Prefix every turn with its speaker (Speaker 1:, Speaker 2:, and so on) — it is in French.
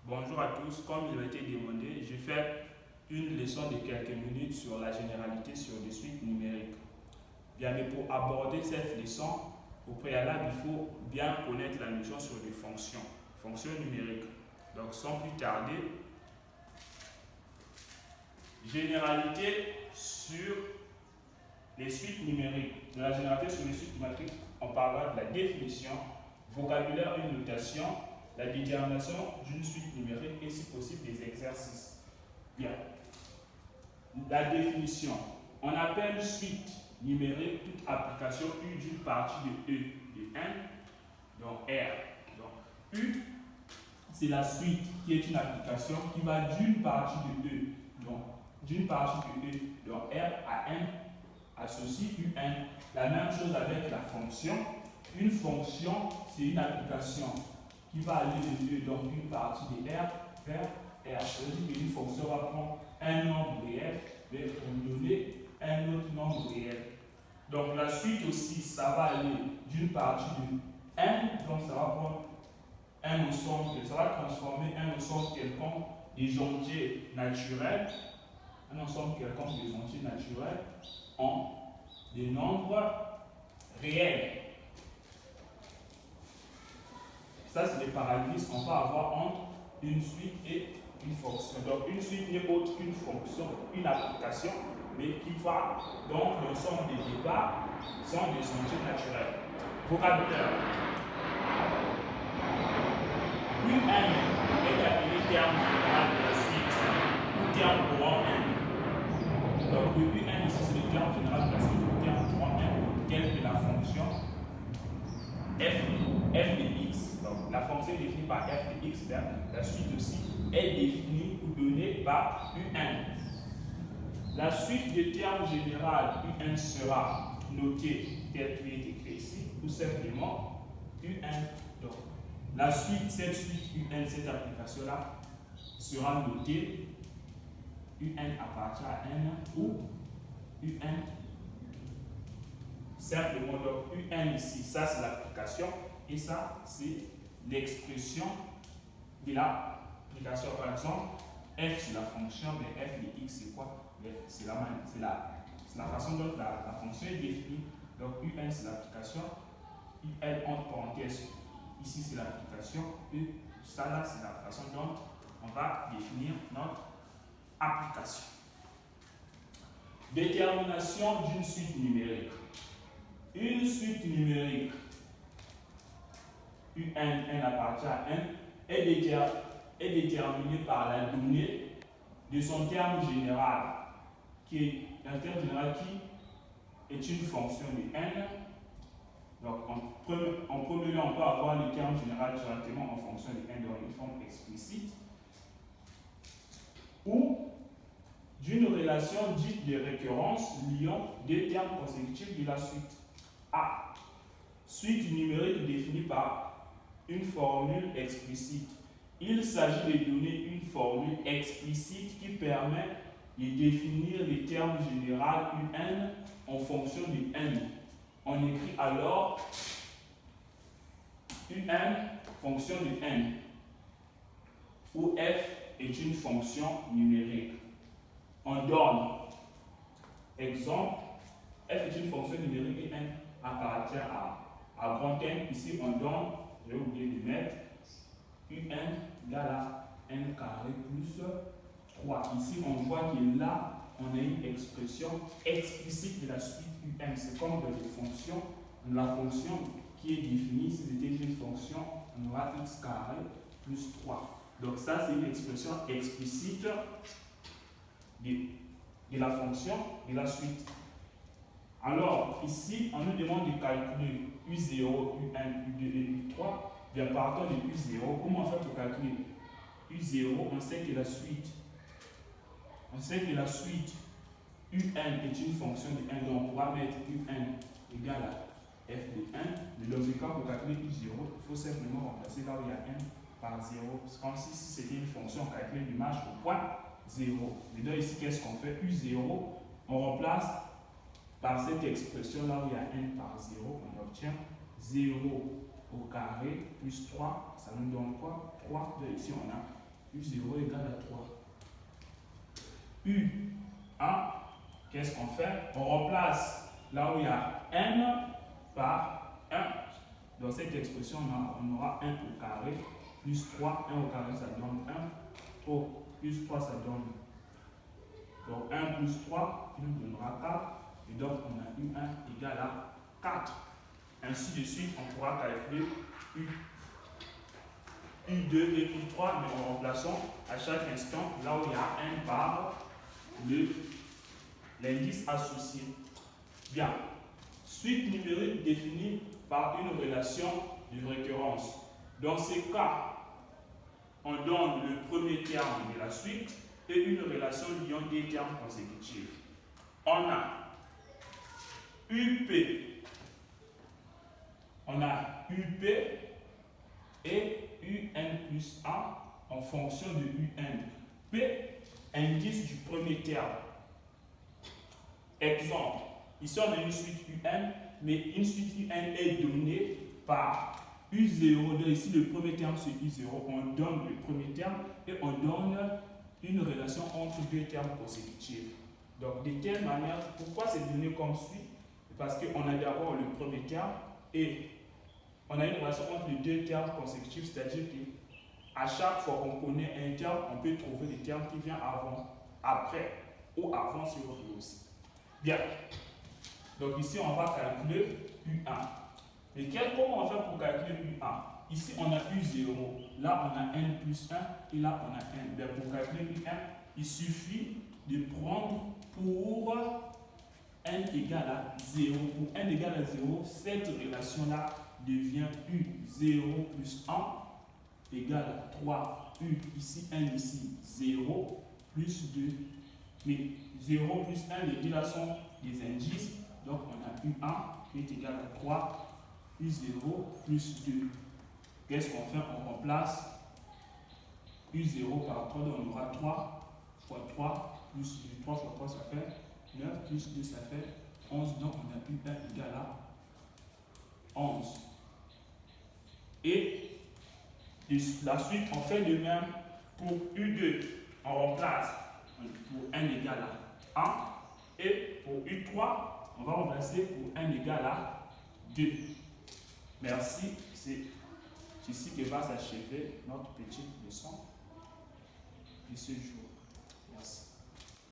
Speaker 1: Bonjour à tous, comme il m'a été demandé, je fais une leçon de quelques minutes sur la généralité sur des suites numériques. Bien, mais pour aborder cette leçon, au préalable, il faut bien connaître la notion sur des fonctions numériques. Donc, sans plus tarder, généralité sur les suites numériques. De la généralité sur les suites numériques, on parlera de la définition, vocabulaire et notation, la détermination d'une suite numérique et si possible des exercices. Bien. La définition. On appelle suite numérique toute application U d'une partie de E de 1, donc R. Donc U, c'est la suite qui est une application qui va d'une partie de E, donc d'une partie de E, donc R à N, associe UN. La même chose avec la fonction. Une fonction, c'est une application qui va aller de E, donc une partie de R vers R. C'est-à-dire qu'une fonction va prendre un nombre réel pour donner un autre nombre réel. Donc la suite aussi, ça va aller d'une partie de N, donc ça va prendre un ensemble, ça va transformer un ensemble quelconque des entiers naturels, un ensemble quelconque des entiers naturels en des nombres réels. Ça, c'est les parallélismes qu'on peut avoir entre une suite et une fonction. Donc, une suite n'est autre qu'une fonction, une application, mais qui va, donc, l'ensemble des départ sont des entiers naturels. Vocabulaire. Un est appelé terme général de la suite, ou terme courant N. Donc, le UN ici, c'est le terme général de la suite, ou terme courant N, tel que la fonction f de x. Donc, la fonction est définie par f de x, la suite aussi est définie ou donnée par UN. La suite de termes général UN sera notée tel qu'il est écrit ici, ou simplement UN. Donc, la suite, cette suite UN, cette application-là, sera notée UN appartient à N ou UN simplement. Donc, UN ici, ça c'est l'application et ça c'est l'expression de l'application. Par exemple, F c'est la fonction, mais F de X c'est quoi? C'est la façon dont la fonction est définie. Donc, UN c'est l'application, UN entre parenthèses. Ici, c'est l'application et ça, là, c'est la façon dont on va définir notre application. Détermination d'une suite numérique. Une suite numérique, UN appartient à N, est déterminée par la donnée de son terme général, qui est un terme général qui est une fonction de N. Donc, en premier lieu, on peut avoir le terme général directement en fonction de N dans une forme explicite ou d'une relation dite de récurrence liant deux termes consécutifs de la suite. A. Suite numérique définie par une formule explicite. Il s'agit de donner une formule explicite qui permet de définir le terme général UN en fonction de N. On écrit alors UN fonction de N, où F est une fonction numérique. On donne, exemple, F est une fonction numérique et N appartient à grand N. Ici, on donne, j'ai oublié de mettre, UN égale à N carré plus 3. Ici, on voit que là, on a une expression explicite de la suite UN. C'est comme dans les fonctions. La fonction qui est définie, si c'était une fonction, on aura x carré plus 3. Donc ça, c'est une expression explicite de la fonction de la suite. Alors, ici, on nous demande de calculer U0, U1, U2 et U3. Bien, partons de U0. Comment on fait pour calculer U0? On sait que la suite UN est une fonction de 1, donc on pourra mettre UN égale à f de 1. Mais logiquement, pour calculer U0, il faut simplement remplacer là où il y a n par 0. C'est comme si c'était une fonction calculée l'image au point 0. Mais donc ici, qu'est-ce qu'on fait? U0, on remplace par cette expression là où il y a n par 0, on obtient 0 au carré plus 3, ça nous donne quoi? 3. Donc ici, on a U0 égale à 3. U1, qu'est-ce qu'on fait? On remplace là où il y a n par 1. Dans cette expression, on aura 1 au carré plus 3. 1 au carré, ça donne 1. Plus 3, ça donne. Donc 1 plus 3, qui nous donnera 4. Et donc on a U1 égale à 4. Ainsi de suite, on pourra calculer U2 et U3, mais en remplaçant à chaque instant là où il y a 1 par l'indice associé. Bien. Suite numérique définie par une relation de récurrence. Dans ces cas, on donne le premier terme de la suite et une relation liant des termes consécutifs. On a UP. On a UP et UN plus 1 en fonction de UN. P, indice du premier terme. Exemple, ici on a une suite UN, mais une suite UN est donnée par U0. Donc ici le premier terme c'est U0. On donne le premier terme et on donne une relation entre deux termes consécutifs. Donc de telle manière, pourquoi c'est donné comme suit? Parce qu'on a d'abord le premier terme et on a une relation entre les deux termes consécutifs, c'est-à-dire qu'à chaque fois qu'on connaît un terme, on peut trouver le terme qui vient avant, après ou avant si on veut aussi. Bien. Donc ici, on va calculer U1. Mais comment on fait pour calculer U1? Ici, on a U0. Là, on a n plus 1 et là, on a n. Bien, pour calculer U1, il suffit de prendre pour n égale à 0. Pour n égale à 0, cette relation-là devient U0 plus 1 égale à 3. U ici, n ici, 0 plus 2. Mais 0 plus 1, les deux là sont des indices. Donc on a U1 qui est égal à 3, U0 plus 2. Qu'est-ce qu'on fait? On remplace U0 par 3, donc on aura 3 fois 3 plus 2. 3 fois 3, ça fait 9, plus 2, ça fait 11. Donc on a U1 égal à 11. Et la suite, on fait de même pour U2. On remplace pour n égale à 1. Et pour U3, on va remplacer pour n égale à 2. Merci. C'est ici que va s'achever notre petite leçon de ce jour. Merci.